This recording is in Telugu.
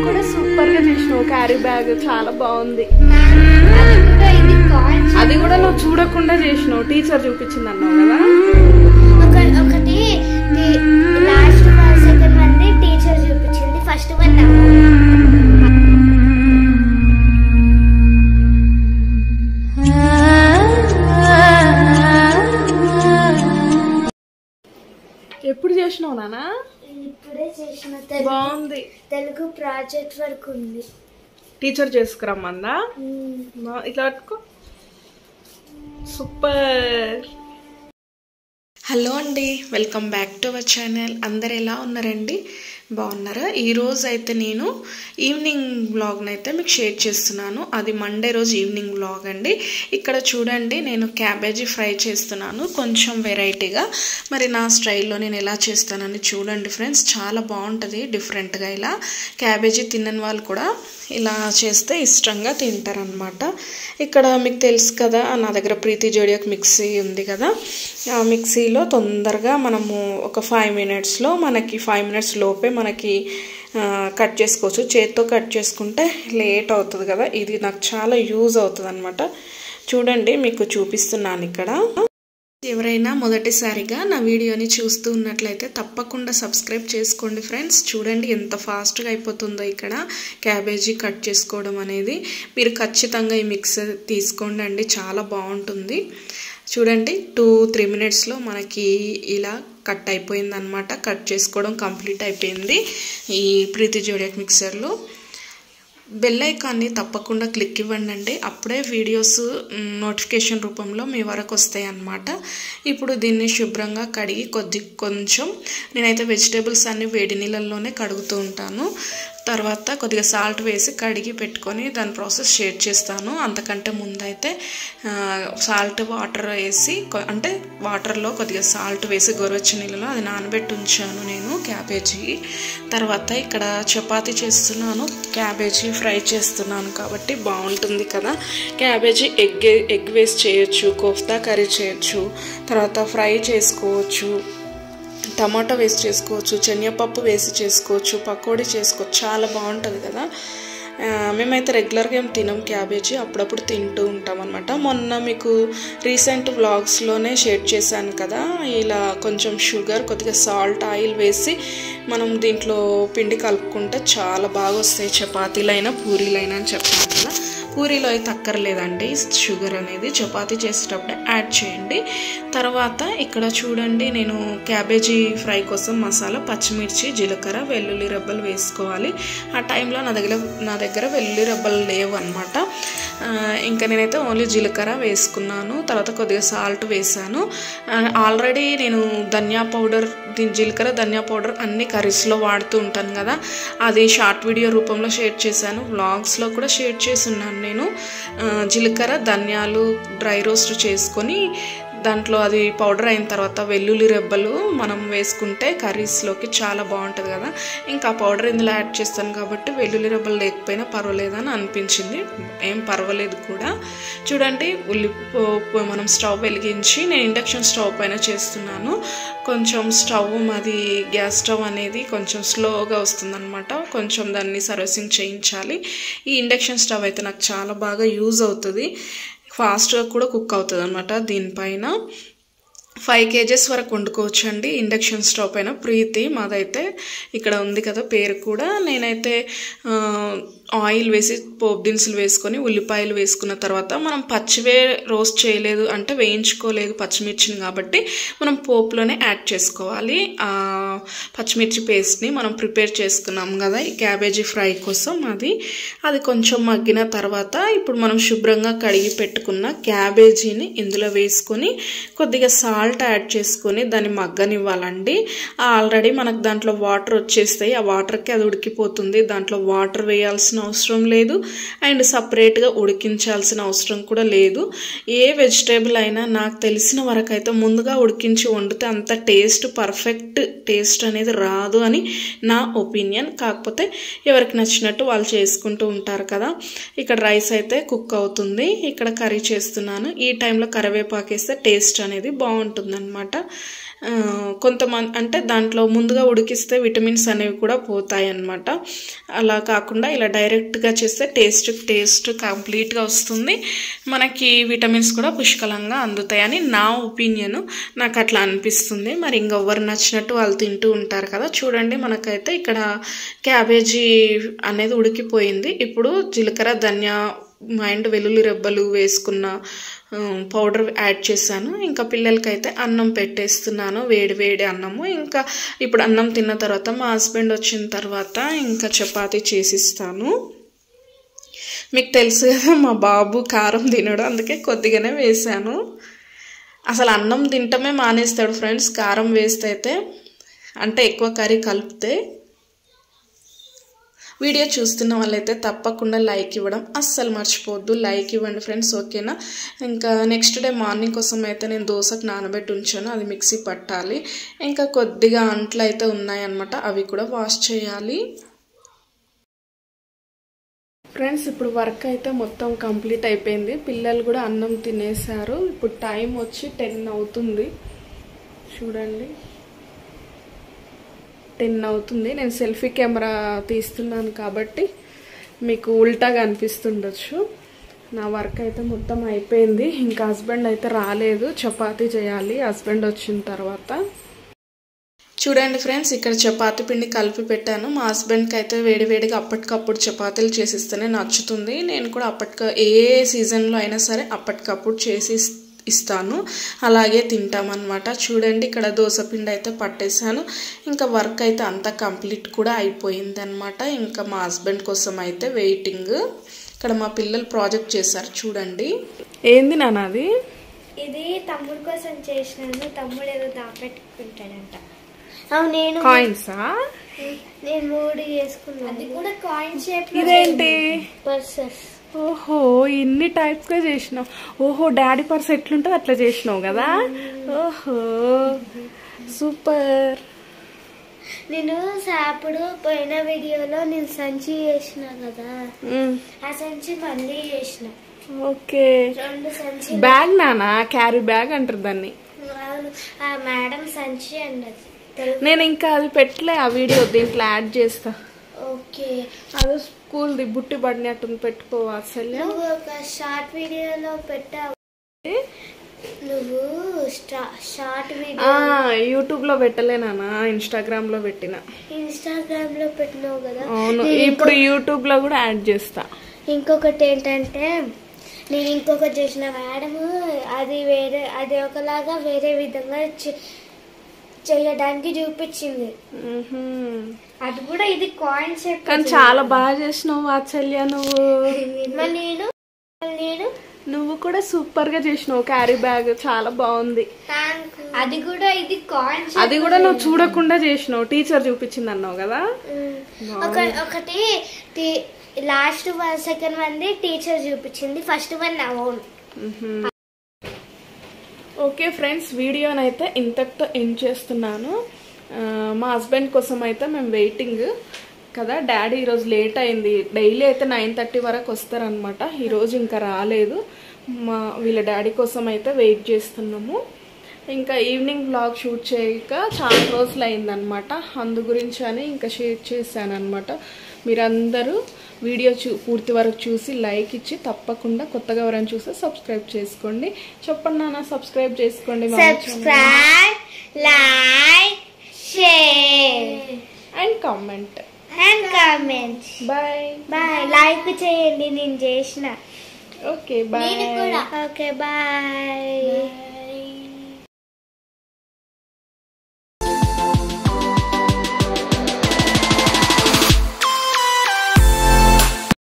కూడా సూపర్ గా చేసినావు క్యారీ బ్యాగ్ చాలా బాగుంది అది కూడా నువ్వు చూడకుండా చేసినావు టీచర్ చూపించింది అన్నావు కదా ఒకటి లాస్ట్ సెకండ్ వన్ టీచర్ చూపించింది ఫస్ట్ వన్ ఎప్పుడు చేసినావు నానా ఇప్పుడే చేసిన బాగుంది తెలుగు ప్రాజెక్ట్ వర్క్ ఉంది టీచర్ చేసుకురమ్మందా ఇట్లా పట్టుకో సూపర్ హలో అండి welcome back to our channel అందరు ఎలా ఉన్నారండి బాగున్నారా ఈరోజు అయితే నేను ఈవినింగ్ వ్లాగ్ని అయితే మీకు షేర్ చేస్తున్నాను అది మండే రోజు ఈవినింగ్ వ్లాగ్ అండి ఇక్కడ చూడండి నేను క్యాబేజీ ఫ్రై చేస్తున్నాను కొంచెం వెరైటీగా మరి నా స్టైల్లో నేను ఎలా చేస్తానని చూడండి ఫ్రెండ్స్ చాలా బాగుంటుంది డిఫరెంట్గా ఇలా క్యాబేజీ తినని వాళ్ళు కూడా ఇలా చేస్తే ఇష్టంగా తింటారనమాట ఇక్కడ మీకు తెలుసు కదా నా దగ్గర ప్రీతి జోడియాక్ మిక్సీ ఉంది కదా ఆ మిక్సీలో తొందరగా మనము ఒక 5 మినిట్స్లో మనకి 5 మినిట్స్ లోపే మనకి కట్ చేసుకోవచ్చు చేత్తో కట్ చేసుకుంటే లేట్ అవుతుంది కదా ఇది నాకు చాలా యూజ్ అవుతుంది అనమాట చూడండి మీకు చూపిస్తున్నాను ఇక్కడ ఎవరైనా మొదటిసారిగా నా వీడియోని చూస్తూ ఉన్నట్లయితే తప్పకుండా సబ్స్క్రైబ్ చేసుకోండి ఫ్రెండ్స్ చూడండి ఎంత ఫాస్ట్గా అయిపోతుందో ఇక్కడ క్యాబేజీ కట్ చేసుకోవడం అనేది మీరు ఖచ్చితంగా ఈ మిక్సర్ తీసుకోండి అండి చాలా బాగుంటుంది చూడండి 2-3 మినిట్స్లో మనకి ఇలా కట్ అయిపోయింది అనమాట కట్ చేసుకోవడం కంప్లీట్ అయిపోయింది ఈ ప్రీతి జోడియాక్ మిక్సర్లో బెల్ ఐకాన్ని తప్పకుండా క్లిక్ ఇవ్వండి అప్పుడే వీడియోస్ నోటిఫికేషన్ రూపంలో మీ వరకు వస్తాయి అన్నమాట ఇప్పుడు దీన్ని శుభ్రంగా కడిగి కొంచెం నేనైతే వెజిటేబుల్స్ అన్ని వేడి నీళ్ళల్లోనే కడుగుతూ ఉంటాను తర్వాత కొద్దిగా సాల్ట్ వేసి కడిగి పెట్టుకొని దాని ప్రాసెస్ షేర్ చేస్తాను అంతకంటే ముందైతే సాల్ట్ వాటర్ వేసి అంటే వాటర్లో కొద్దిగా సాల్ట్ వేసి గోరువెచ్చని నీళ్ళలో అది నానబెట్టి ఉంచాను నేను క్యాబేజీ తర్వాత ఇక్కడ చపాతీ చేస్తున్నాను క్యాబేజీ ఫ్రై చేస్తున్నాను కాబట్టి బాగుంటుంది కదా క్యాబేజీ ఎగ్ వేసి చేయొచ్చు కోఫ్తా కర్రీ చేయొచ్చు తర్వాత ఫ్రై చేసుకోవచ్చు టమాటో వేసి చేసుకోవచ్చు శనగపప్పు వేసి చేసుకోవచ్చు పకోడీ చేసుకోవచ్చు చాలా బాగుంటుంది కదా మేమైతే రెగ్యులర్గా ఏం తినం క్యాబేజీ అప్పుడప్పుడు తింటూ ఉంటాం అనమాట మొన్న మీకు రీసెంట్ వ్లాగ్స్లోనే షేర్ చేశాను కదా ఇలా కొంచెం షుగర్ కొద్దిగా సాల్ట్ ఆయిల్ వేసి మనం దీంట్లో పిండి కలుపుకుంటే చాలా బాగా వస్తాయి చపాతీలైనా పూరీలైనా అని చెప్పాను కదా పూరీలో అయితే అక్కర్లేదండి షుగర్ అనేది చపాతీ చేసేటప్పుడే యాడ్ చేయండి తర్వాత ఇక్కడ చూడండి నేను క్యాబేజీ ఫ్రై కోసం మసాలా పచ్చిమిర్చి జీలకర్ర వెల్లుల్లి రెబ్బలు వేసుకోవాలి ఆ టైంలో నా దగ్గర వెల్లుల్లి రెబ్బలు లేవు అనమాట ఇంకా నేనైతే ఓన్లీ జీలకర్ర వేసుకున్నాను తర్వాత కొద్దిగా సాల్ట్ వేసాను ఆల్రెడీ నేను ధనియా పౌడర్ జీలకర్ర ధనియా పౌడర్ అన్ని కర్రీస్లో వాడుతూ ఉంటాను కదా అది షార్ట్ వీడియో రూపంలో షేర్ చేశాను వ్లాగ్స్లో కూడా షేర్ చేసి ఉన్నాను నేను జీలకర్ర ధనియాలు డ్రై రోస్ట్ చేసుకొని దాంట్లో అది పౌడర్ అయిన తర్వాత వెల్లుల్లి రెబ్బలు మనం వేసుకుంటే కర్రీస్లోకి చాలా బాగుంటుంది కదా ఇంకా ఆ పౌడర్ ఇందులో యాడ్ చేస్తాను కాబట్టి వెల్లుల్లి రెబ్బలు లేకపోయినా పర్వాలేదని అనిపించింది ఏం పర్వాలేదు కూడా చూడండి మనం స్టవ్ వెలిగించి నేను ఇండక్షన్ స్టవ్ పైన చేస్తున్నాను కొంచెం స్టవ్ మాది గ్యాస్ స్టవ్ అనేది కొంచెం స్లోగా వస్తుందన్నమాట కొంచెం దాన్ని సర్వీసింగ్ చేయించాలి ఈ ఇండక్షన్ స్టవ్ అయితే నాకు చాలా బాగా యూజ్ అవుతుంది ఫాస్ట్గా కూడా కుక్ అవుతుంది అనమాట దీనిపైన 5 kgs వరకు వండుకోవచ్చు అండి ఇండక్షన్ స్టవ్ పైన ప్రీతి మాదైతే ఇక్కడ ఉంది కదా పేరు కూడా నేనైతే ఆయిల్ వేసి పోపు దినుసులు వేసుకొని ఉల్లిపాయలు వేసుకున్న తర్వాత మనం పచ్చివే రోస్ట్ చేయలేదు అంటే వేయించుకోలేదు పచ్చిమిర్చిని కాబట్టి మనం పోపులోనే యాడ్ చేసుకోవాలి పచ్చిమిర్చి పేస్ట్ని మనం ప్రిపేర్ చేసుకున్నాం కదా ఈ క్యాబేజీ ఫ్రై కోసం అది కొంచెం మగ్గిన తర్వాత ఇప్పుడు మనం శుభ్రంగా కడిగి పెట్టుకున్న క్యాబేజీని ఇందులో వేసుకొని కొద్దిగా సాల్ట్ యాడ్ చేసుకొని దాన్ని మగ్గనివ్వాలండి ఆల్రెడీ మనకు దాంట్లో వాటర్ వచ్చేస్తాయి ఆ వాటర్కి అది ఉడికిపోతుంది దాంట్లో వాటర్ వేయాల్సిన అవసరం లేదు అండ్ సపరేట్గా ఉడికించాల్సిన అవసరం కూడా లేదు ఏ వెజిటేబుల్ అయినా నాకు తెలిసిన వరకు అయితే ముందుగా ఉడికించి వండితే అంత పర్ఫెక్ట్ టేస్ట్ అనేది రాదు అని నా ఒపీనియన్ కాకపోతే ఎవరికి నచ్చినట్టు వాళ్ళు చేసుకుంటూ ఉంటారు కదా ఇక్కడ రైస్ అయితే కుక్ అవుతుంది ఇక్కడ కర్రీ చేస్తున్నాను ఈ టైంలో కరివేపాకు వేస్తే టేస్ట్ అనేది బాగుంటుంది అనమాట కొంతమంది అంటే దాంట్లో ముందుగా ఉడికిస్తే విటమిన్స్ అనేవి కూడా పోతాయి అన్నమాట. అలా కాకుండా ఇలా డైరెక్ట్గా చేస్తే టేస్ట్ కంప్లీట్గా వస్తుంది, మనకి విటమిన్స్ కూడా పుష్కలంగా అందుతాయని నా ఒపీనియన్. నాకు అట్లా అనిపిస్తుంది. మరి ఇంకెవ్వరు నచ్చినట్టు వాళ్ళు తింటూ ఉంటారు కదా. చూడండి, మనకైతే ఇక్కడ క్యాబేజీ అనేది ఉడికిపోయింది. ఇప్పుడు జీలకర్ర, ధనియా అండ్ వెల్లుల్లి రెబ్బలు వేసుకున్న పౌడర్ యాడ్ చేశాను. ఇంకా పిల్లలకైతే అన్నం పెట్టేస్తున్నాను, వేడి అన్నము. ఇంకా ఇప్పుడు అన్నం తిన్న తర్వాత మా హస్బెండ్ వచ్చిన తర్వాత ఇంకా చపాతీ చేసిస్తాను. మీకు తెలుసు కదా, మా బాబు కారం తినడు, అందుకే కొద్దిగానే వేసాను. అసలు అన్నం తింటమే మానేస్తాడు ఫ్రెండ్స్ కారం వేస్తే అయితే, అంటే ఎక్కువ కర్రీ కలిపితే. వీడియో చూస్తున్న వాళ్ళైతే తప్పకుండా లైక్ ఇవ్వడం అస్సలు మర్చిపోవద్దు. లైక్ ఇవ్వండి ఫ్రెండ్స్, ఓకేనా. ఇంకా నెక్స్ట్ డే మార్నింగ్ కోసం అయితే నేను దోశకు నానబెట్టి ఉంచాను, అది మిక్సీ పట్టాలి. ఇంకా కొద్దిగా అంట్లు అయితే ఉన్నాయన్నమాట, అవి కూడా వాష్ చేయాలి. ఫ్రెండ్స్, ఇప్పుడు వర్క్ అయితే మొత్తం కంప్లీట్ అయిపోయింది. పిల్లలు కూడా అన్నం తినేశారు. ఇప్పుడు టైం వచ్చి 10 అవుతుంది. చూడండి, 10 అవుతుంది. నేను సెల్ఫీ కెమెరా తీస్తున్నాను కాబట్టి మీకు ఉల్టాగా అనిపిస్తుండొచ్చు. నా వర్క్ అయితే మొత్తం అయిపోయింది. ఇంకా హస్బెండ్ అయితే రాలేదు, చపాతీ చేయాలి హస్బెండ్ వచ్చిన తర్వాత. చూడండి ఫ్రెండ్స్, ఇక్కడ చపాతీ పిండి కలిపి పెట్టాను. మా హస్బెండ్కి అయితే వేడివేడిగా అప్పటికప్పుడు చపాతీలు చేసిస్తేనే నచ్చుతుంది. నేను కూడా ఏ సీజన్లో అయినా సరే అప్పటికప్పుడు చేసి ఇస్తాను, అలాగే తింటామన్నమాట. చూడండి, ఇక్కడ దోశ పిండి అయితే పట్టేశాను. ఇంకా వర్క్ అయితే అంతా కంప్లీట్ కూడా అయిపోయింది అనమాట. ఇంకా మా హస్బెండ్ కోసం అయితే వెయిటింగ్. ఇక్కడ మా పిల్లలు ప్రాజెక్ట్ చేశారు. చూడండి, ఏంది నాన్న అది? ఇది తమ్ముడు కోసం చేసినాను. తమ్ముడు ఏదో దాపెట్టుకుంటాడంట. నేను కాయిన్సా? నేను 3 చేసుకున్నాను. అది కూడా కాయిన్ షేప్. ఇదేంటి? పర్సెస్. ఓహో, ఇన్ని టైప్స్గా చేసినావు. ఓహో, డాడీ పర్స్ ఎట్లుంటుంది అట్లా చేసినావు కదా. ఓహో, సూపర్. నేను అప్పుడు పోయిన వీడియోలో నేను సంచి చేసిన కదా, ఆ సంచి మళ్ళీ చేసిన. ఓకే, 2 సంచి. బ్యాగ్ నానా, క్యారీ బ్యాగ్ అంటారు దాన్ని. ఆ మేడం సంచి అన్నది. నేను ఇంకా అది పెట్టలే, ఆ వీడియో దీంట్లో యాడ్ చేస్తా. ఓకే, అది స్కూల్ది బుట్టి పడినట్టు పెట్టుకోవాలి. నువ్వు ఒక షార్ట్ వీడియోలో పెట్టావు. నువ్వు షార్ట్ వీడియో యూట్యూబ్ లో పెట్టలేనా, ఇన్స్టాగ్రామ్ లో పెట్టిన. ఇన్స్టాగ్రామ్ లో పెట్టినావు కదా. అవును, ఇప్పుడు యూట్యూబ్ లో కూడా యాడ్ చేస్తా. ఇంకొకటి ఏంటంటే, నేను ఇంకొకటి చేసిన మేడము అది ఒకలాగా వేరే విధంగా చేయడానికి చూపించింది. అది కూడా ఇది కాయిన్ షేప్. కానీ చాలా బాగా చేసినావు వాత్సల్య నువ్వు. నువ్వు కూడా సూపర్ గా చేసినావు. క్యారీ బ్యాగ్ చాలా బాగుంది. అది కూడా ఇది కాయిన్ షేప్. అది కూడా నువ్వు చూడకుండా చేసినావు, టీచర్ చూపించింది అన్నావు కదా. ఒకటి లాస్ట్ 1 సెకండ్ మంది టీచర్ చూపించింది, ఫస్ట్ వన్ నా ఓన్. ఓకే ఫ్రెండ్స్, వీడియోనైతే ఇంతటితో ఎండ్ చేస్తున్నాను. మా హస్బెండ్ కోసం అయితే మేము వెయిటింగ్ కదా. డాడీ ఈరోజు లేట్ అయింది. డైలీ అయితే 9:30 వరకు వస్తారనమాట. ఈరోజు ఇంకా రాలేదు. వీళ్ళ డాడీ కోసం అయితే వెయిట్ చేస్తున్నాము. ఇంకా ఈవినింగ్ బ్లాగ్ షూట్ చేయక చాలా రోజులు అయిందనమాట. అందు గురించి అని ఇంకా షేర్ చేశాను అనమాట. మీరందరూ వీడియో పూర్తి వరకు చూసి లైక్ ఇచ్చి తప్పకుండా కొత్తగా ఎవరైనా చూస్తే సబ్స్క్రైబ్ చేసుకోండి. చెప్పండి నాన్న, సబ్స్క్రైబ్ చేసుకోండి. Subscribe, like, share and comment. Bye. Like చేయండి, నేను చేసిన. Okay bye. Okay bye.